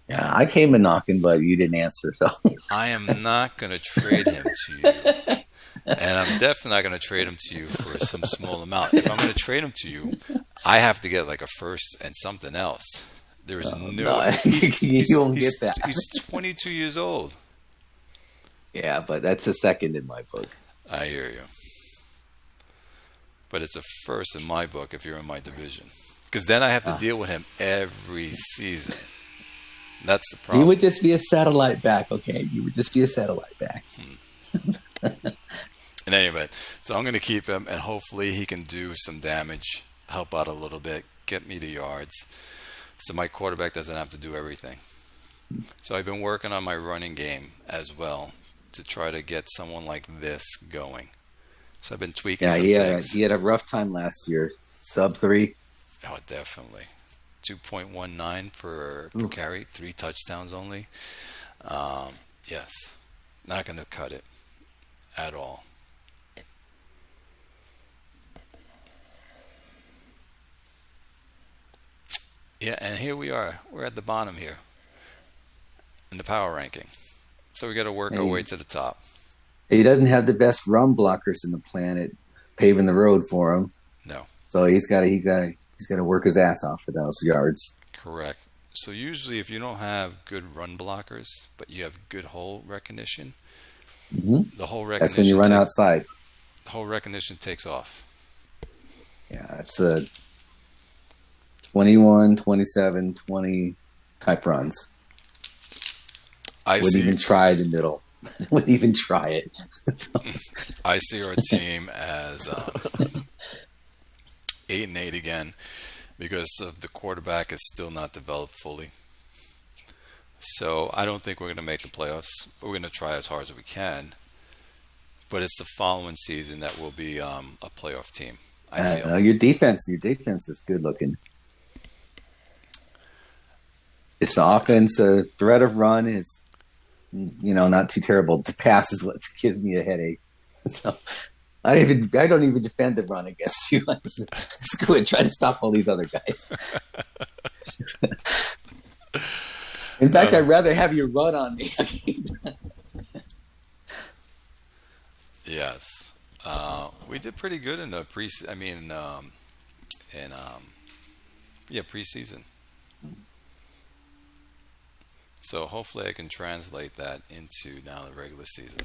Speaker 4: Yeah, I came in knocking, but you didn't answer. So
Speaker 1: I am not going to trade him to you. And I'm definitely not going to trade him to you for some small amount. If I'm going to trade him to you, I have to get like a first and something else. There is
Speaker 4: no, you won't get that.
Speaker 1: He's 22 years old.
Speaker 4: Yeah, but that's a second in my book.
Speaker 1: I hear you. But it's a first in my book if you're in my division. Because then I have to deal with him every season. That's the problem.
Speaker 4: He would just be a satellite back, okay? You would just be a satellite back.
Speaker 1: In any event, so I'm going to keep him, and hopefully he can do some damage, help out a little bit, get me the yards, so my quarterback doesn't have to do everything. So I've been working on my running game as well to try to get someone like this going. So I've been tweaking some things.
Speaker 4: He had a rough time last year. Sub 3.
Speaker 1: Oh, definitely. 2.19 per carry, 3 touchdowns only. Yes, not going to cut it at all. Yeah, and here we are. We're at the bottom here in the power ranking. So we got to work our way to the top.
Speaker 4: He doesn't have the best run blockers in the planet paving the road for him.
Speaker 1: No.
Speaker 4: So he's got to work his ass off for those yards.
Speaker 1: Correct. So usually if you don't have good run blockers, but you have good hole recognition, the whole recognition...
Speaker 4: That's when you run outside.
Speaker 1: The whole recognition takes off.
Speaker 4: Yeah, it's a 21, 27, 20 type runs. Wouldn't even try the middle. Wouldn't even try it.
Speaker 1: I see our team as 8-8 again, because of the quarterback is still not developed fully. So I don't think we're going to make the playoffs. We're going to try as hard as we can, but it's the following season that will be a playoff team. I feel
Speaker 4: your defense is good looking. It's the offense. The threat of run is, not too terrible. To pass is what gives me a headache. So I don't even defend the run against you. Let's go and try to stop all these other guys. In fact, I'd rather have you run on me.
Speaker 1: Yes, we did pretty good in the preseason. So hopefully I can translate that into now the regular season.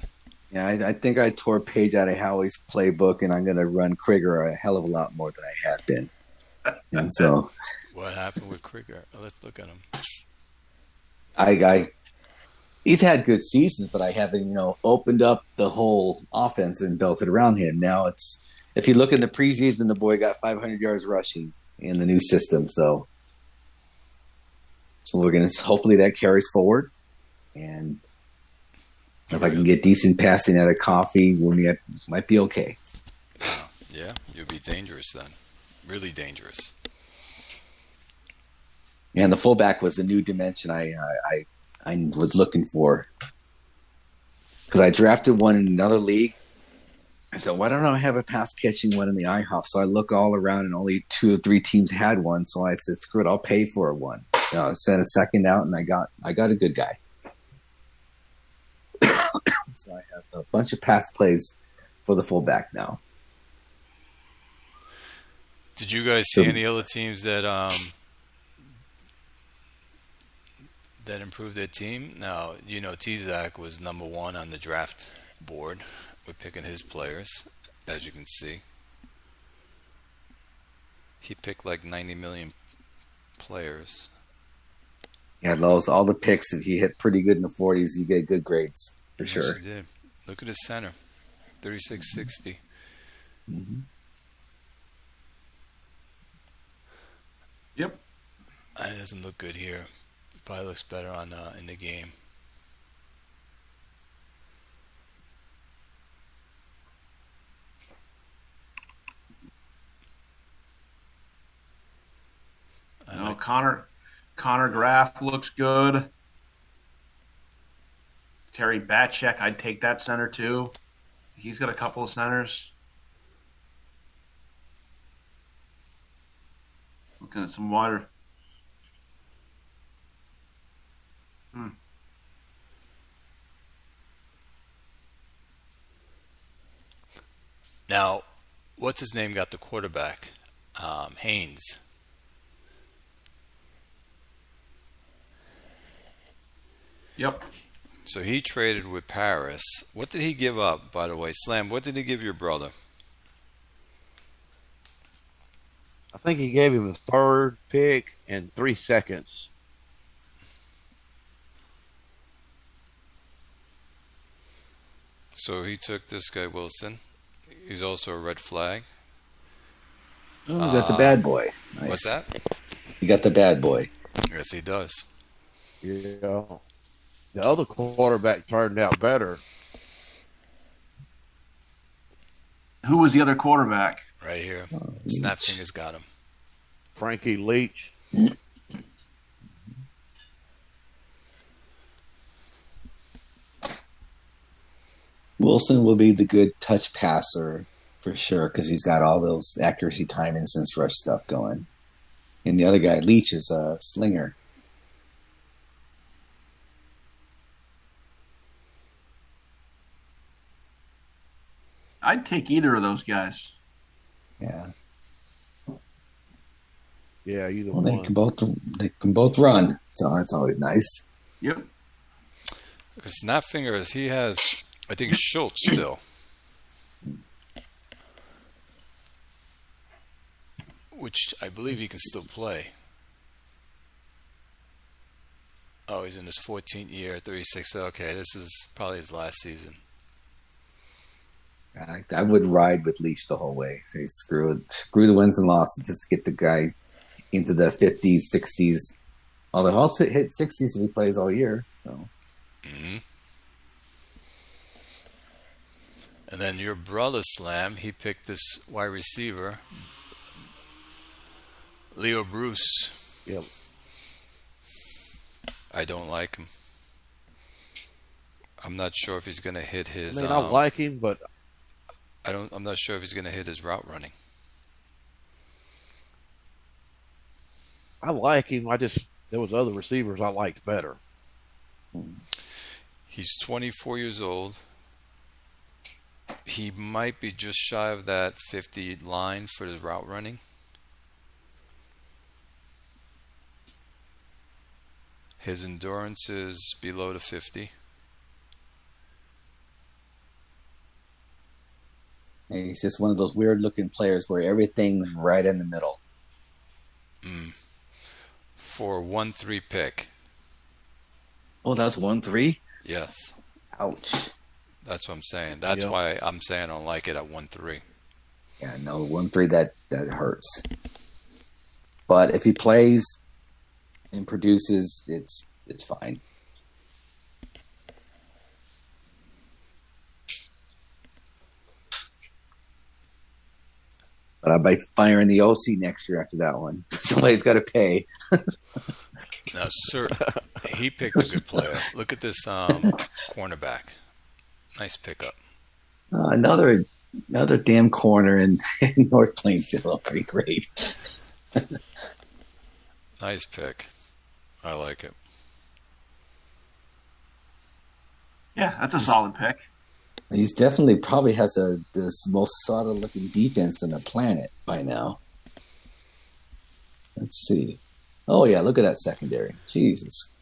Speaker 4: Yeah, I think I tore a page out of Howie's playbook, and I'm going to run Krieger a hell of a lot more than I have been. And so
Speaker 1: What happened with Krieger? Let's look at him.
Speaker 4: I he's had good seasons, but I haven't, opened up the whole offense and built it around him. Now it's if you look in the preseason, the boy got 500 yards rushing in the new system. So we're gonna hopefully that carries forward, and if I can get decent passing out of Coffee, we might be okay.
Speaker 1: Yeah, you'll be dangerous then. Really dangerous.
Speaker 4: And the fullback was a new dimension I was looking for, because I drafted one in another league. I said, why don't I have a pass catching one in the IHOF? So I look all around, and only 2 or 3 teams had one. So I said, screw it, I'll pay for one. I sent a second out, and I got a good guy. So I have a bunch of pass plays for the fullback now.
Speaker 1: Did you guys see any other teams that improved their team? Now, T-Zac was number 1 on the draft board. We're picking his players, as you can see. He picked like 90 million players.
Speaker 4: Yeah, those all the picks. If you hit pretty good in the 40s, you get good grades for
Speaker 1: Yes,
Speaker 4: sure.
Speaker 1: he did. Look at his center, 3660.
Speaker 4: Mm-hmm.
Speaker 2: Yep.
Speaker 1: It doesn't look good here. Probably looks better on in the game.
Speaker 2: Connor Graff looks good. Terry Batchek, I'd take that center too. He's got a couple of centers. Looking at some water.
Speaker 1: Now, what's his name got the quarterback? Haynes.
Speaker 2: Yep.
Speaker 1: So he traded with Paris. What did he give up, by the way? Slam, what did he give your brother?
Speaker 3: I think he gave him a 3rd pick and 3 seconds.
Speaker 1: So he took this guy Wilson. He's also a red flag.
Speaker 4: Oh, you got the bad boy. Nice.
Speaker 1: What's that?
Speaker 4: You got the bad boy.
Speaker 1: Yes, he does.
Speaker 3: Yeah. The other quarterback turned out better.
Speaker 2: Who was the other quarterback?
Speaker 1: Right here. Snapfinger's got him.
Speaker 3: Frankie Leach.
Speaker 4: Wilson will be the good touch passer for sure, because he's got all those accuracy, time, and sense rush stuff going. And the other guy, Leach, is a slinger.
Speaker 2: I'd take either of those guys.
Speaker 4: Yeah.
Speaker 3: Yeah, either
Speaker 4: Well,
Speaker 3: one.
Speaker 4: they can both run, so that's always nice.
Speaker 2: Yep.
Speaker 1: Because Snapfinger he has, I think, Schultz still. Which I believe he can still play. Oh, he's in his 14th year, 36. Okay, this is probably his last season.
Speaker 4: I would ride with Leach the whole way. Say screw the wins and losses, just to get the guy into the 50s, 60s. Although he'll hit 60s if he plays all year. So.
Speaker 1: Mm-hmm. And then your brother Slam, he picked this wide receiver, Leo Bruce.
Speaker 3: Yep.
Speaker 1: I don't like him. I'm not sure if he's going to hit his.
Speaker 3: I mean, I like him, but
Speaker 1: I'm not sure if he's going to hit his route running.
Speaker 3: I like him. There was other receivers I liked better.
Speaker 1: He's 24 years old. He might be just shy of that 50 line for his route running. His endurance is below the 50.
Speaker 4: And he's just one of those weird looking players where everything's right in the middle.
Speaker 1: For a 1-3 pick.
Speaker 4: Oh, that's 1-3?
Speaker 1: Yes.
Speaker 4: Ouch.
Speaker 1: That's what I'm saying. That's why I'm saying I don't like it at 1-3.
Speaker 4: Yeah, no, 1-3, that hurts. But if he plays and produces, it's fine. But I'll be firing the OC next year after that one. Somebody's got to pay.
Speaker 1: Now, sir, he picked a good player. Look at this cornerback. Nice pickup.
Speaker 4: Another damn corner in North Plainfield. Pretty great.
Speaker 1: Nice pick. I like it.
Speaker 2: Yeah, that's a solid pick.
Speaker 4: He's definitely probably has the most solid looking defense on the planet by now. Let's see. Oh yeah, look at that secondary. Jesus.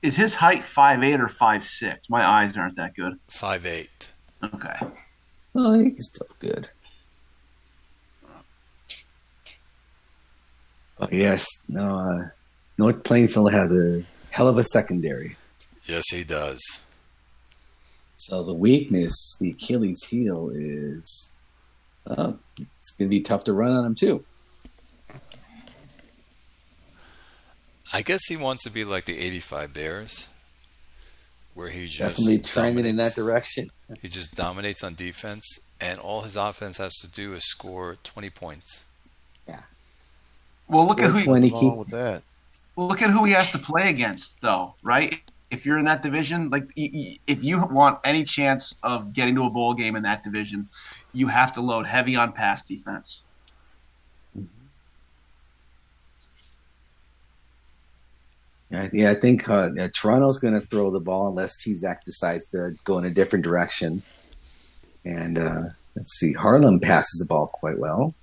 Speaker 2: Is his height 5'8" or 5'6"? My eyes aren't that good.
Speaker 1: 5'8".
Speaker 2: Okay.
Speaker 4: Oh, he's still good. Oh yes, no. North Plainfield has a hell of a secondary.
Speaker 1: Yes, he does.
Speaker 4: So the weakness, the Achilles heel, is it's going to be tough to run on him too.
Speaker 1: I guess he wants to be like the 85 Bears, where he just
Speaker 4: Definitely trending in that direction.
Speaker 1: He just dominates on defense, and all his offense has to do is score 20 points.
Speaker 4: Yeah.
Speaker 2: Well, look at who he has to play against, though, right? If you're in that division, like if you want any chance of getting to a bowl game in that division, you have to load heavy on pass defense.
Speaker 4: Yeah, I think Toronto's going to throw the ball unless T-Zach decides to go in a different direction. And let's see, Harlem passes the ball quite well,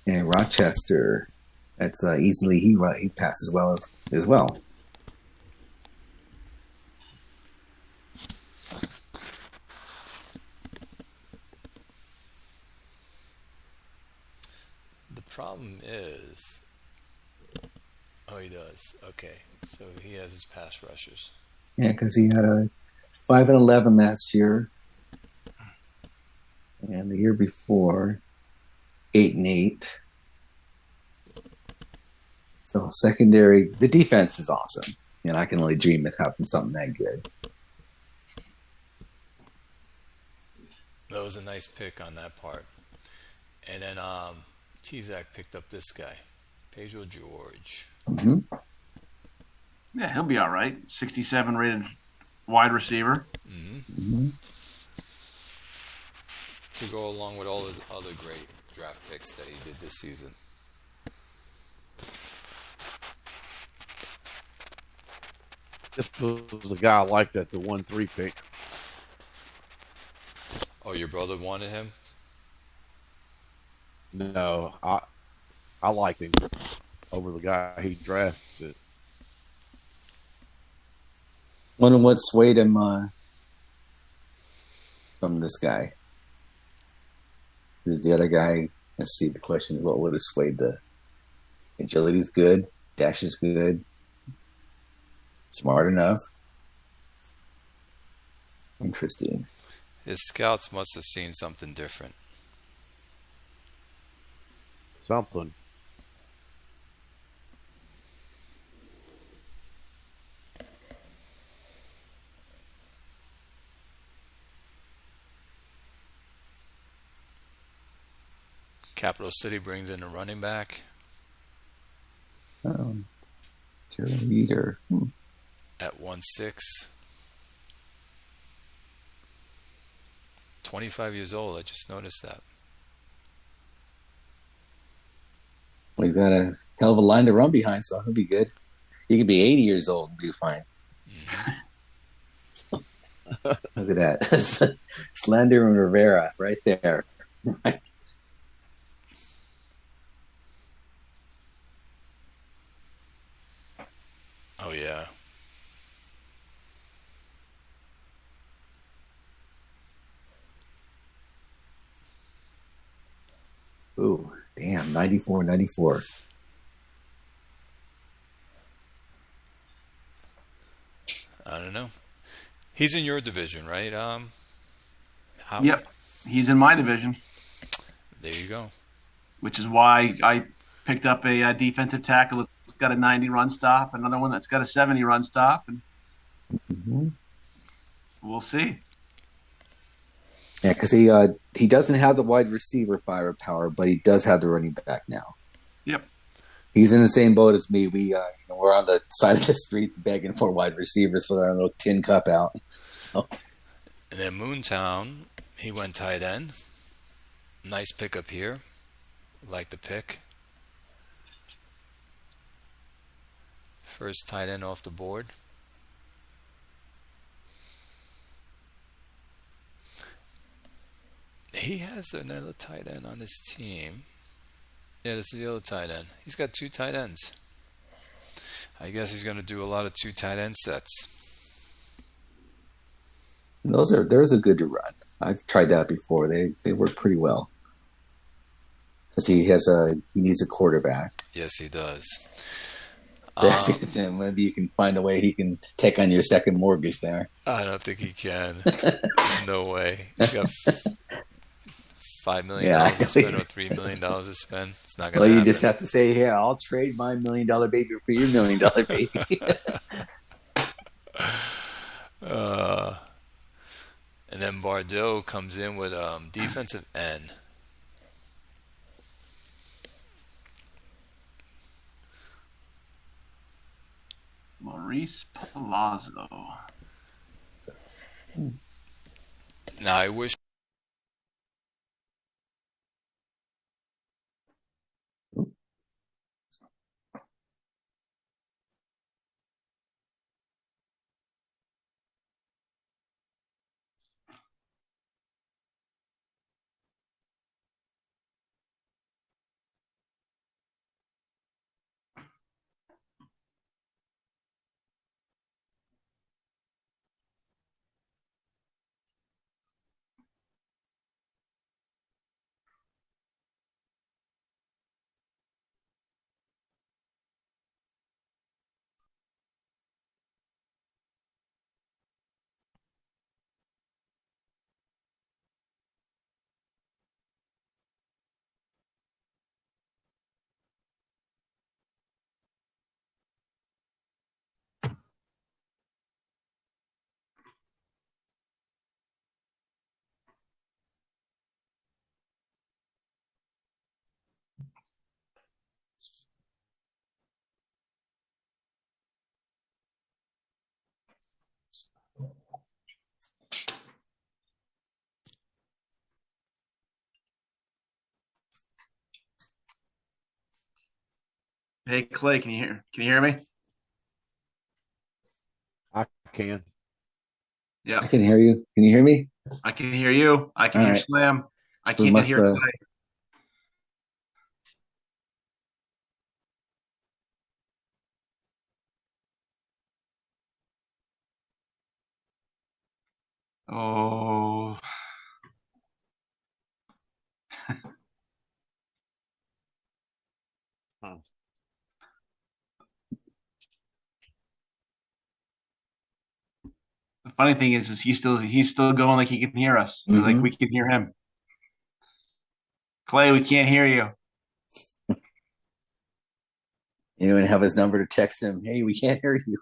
Speaker 4: and Rochester, that's easily he passes well as well.
Speaker 1: The problem is, he does. Okay, so he has his pass rushers.
Speaker 4: Yeah, because he had a 5-11 last year, and the year before 8-8. So secondary, the defense is awesome, and I can only dream of having something that good.
Speaker 1: That was a nice pick on that part. And then T-Zach picked up this guy, Pedro George.
Speaker 4: Mm-hmm.
Speaker 2: Yeah, he'll be all right. 67 rated wide receiver.
Speaker 1: Mm-hmm. To go along with all his other great draft picks that he did this season.
Speaker 3: This was the guy I liked at the 1-3 pick.
Speaker 1: Oh, your brother wanted him?
Speaker 3: No, I liked him over the guy he drafted.
Speaker 4: Wonder what swayed him from this guy. The other guy, let's see, the question is what would have swayed the agility's good, dash is good, smart enough. Interesting.
Speaker 1: His scouts must have seen something different.
Speaker 3: Something.
Speaker 1: Capital City brings in a running back.
Speaker 4: Terry Reader.
Speaker 1: At 1-6. 25 years old. I just noticed that.
Speaker 4: Well, he's got a hell of a line to run behind, so he'll be good. He could be 80 years old and be fine. Mm-hmm. Look at that. Slender and Rivera right there. Right.
Speaker 1: Oh yeah.
Speaker 4: Ooh, damn, 94, 94.
Speaker 1: I don't know. He's in your division, right? Howie.
Speaker 2: Yep, he's in my division,
Speaker 1: There you go.
Speaker 2: which is why I picked up a defensive tackle that's got a 90 run stop, another one that's got a 70 run stop, and
Speaker 4: Mhm.
Speaker 2: we'll see.
Speaker 4: Yeah, because he doesn't have the wide receiver firepower, but he does have the running back now.
Speaker 2: Yep.
Speaker 4: He's in the same boat as me. We're on the side of the streets begging for wide receivers for our little tin cup out. So
Speaker 1: And then Moontown, he went tight end. Nice pickup here. Like the pick. First tight end off the board. He has another tight end on his team. Yeah, this is the other tight end. He's got two tight ends. I guess he's going to do a lot of two tight end sets.
Speaker 4: there's a good to run. I've tried that before. They work pretty well because he needs a quarterback.
Speaker 1: Yes, he does.
Speaker 4: Maybe you can find a way he can take on your second mortgage there.
Speaker 1: I don't think he can. There's no way. He's got $5 million to spend or $3 million to spend. It's not going to
Speaker 4: Well, you
Speaker 1: happen.
Speaker 4: just have to say, "Here, I'll trade my $1 million baby for your $1 million baby."
Speaker 1: And then Bardot comes in with defensive end.
Speaker 2: Maurice Palazzo.
Speaker 1: Now, I wish
Speaker 2: Hey Clay, can you hear me?
Speaker 3: I can.
Speaker 2: Yeah,
Speaker 4: I can hear you. Can you hear me?
Speaker 2: I can hear you. I can
Speaker 4: All
Speaker 2: hear
Speaker 4: right.
Speaker 2: Slam. I
Speaker 4: So we
Speaker 2: can't
Speaker 4: must.
Speaker 2: hear Clay. Oh,
Speaker 3: Hmm.
Speaker 2: the funny thing is he's still going like he can hear us, or like
Speaker 4: Mm-hmm.
Speaker 2: we can hear him. Clay, we can't hear you.
Speaker 4: Have his number to text him. Hey, we can't hear you.